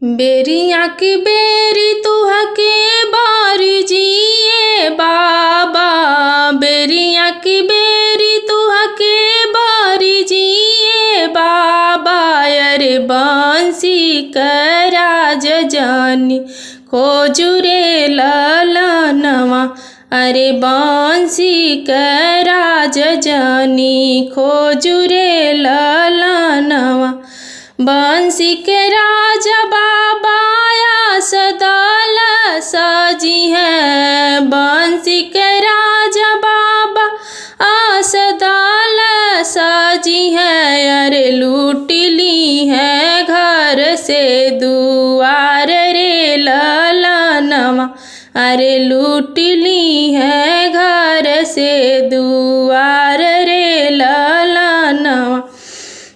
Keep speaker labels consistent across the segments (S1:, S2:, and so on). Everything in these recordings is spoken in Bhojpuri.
S1: बेरिया की बेरी तुहा के बारी जिए बाबा, बेरिया की बेरी तुहा के बारी जिए बाबा। अरे बंसी कराज जानी खोजुरे ललनवा, अरे बंसी कराज जानी खोजुरे ललनवा। बंसी के राजा बाबा सदाल सजी है, बंसी के राजा बाबा सदाल सजी है। अरे लूट ली है घर से दुआर रे ललनवा, अरे लूट ली है घर से दुआर रे ललनवा।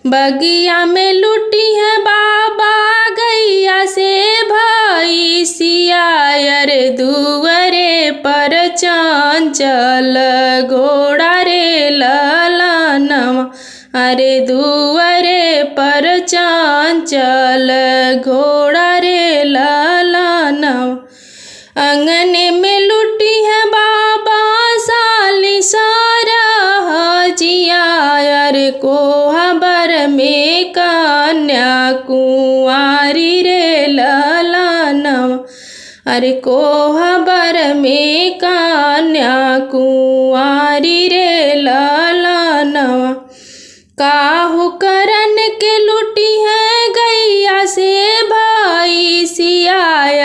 S1: बगिया में लुटी है बाबा गैया से भाई सिया, अरे दुअरे पर चंचल घोड़ा रे ललनवा, अरे दुअरे पर चंचल घोड़ा रे ललनवा। अंगने में लुटी है बाबा साली सारा हजिया, अरे कोहबर में कन्या कुंवारी रे ललनवा, अरे कोहबर में कन्या कुंवारी रे ललनवा। काहू करन के लुटी है गैया से भाई सिया,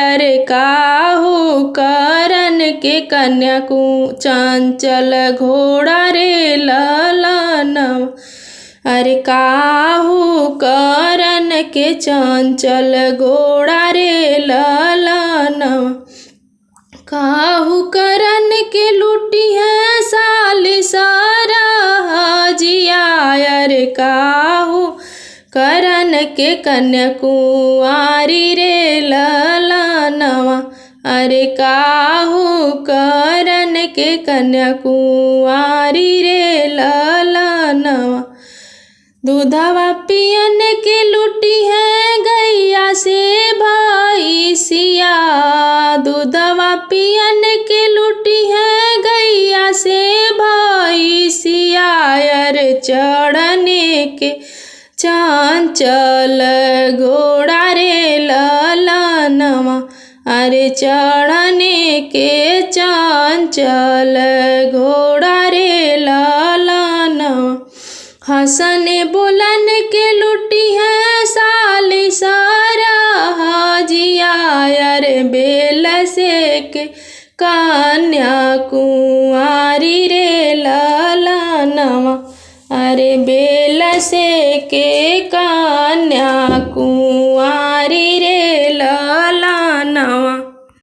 S1: अरे काहू करन के कन्या को चंचल घोड़ा रे ललनवा, अरे काहू करन के चंचल घोड़ा रे ललनवा। काहू करन के लुटी है साली सारा हजिया, अरे काहू करन के कन्या कुंवारी रे ललनवा, अरे काहू करन के कन्या कुंवारी रे ललनवा। दूधवा पियन के लुटी है गैया से भाई सिया, दूधवा पियन के लुटी है गैया से भाई सिया। अरे चढ़ने के चंचल घोड़ा रे ललनवा, अरे चढ़ने के चंचल घोड़ा रे ललनवा। हंसने बोलन के लुटी है साली सारा हजिया, अरे बेल से के कन्या कुंवारी रे ललनवा, अरे बेल से के कन्या कुंवारी।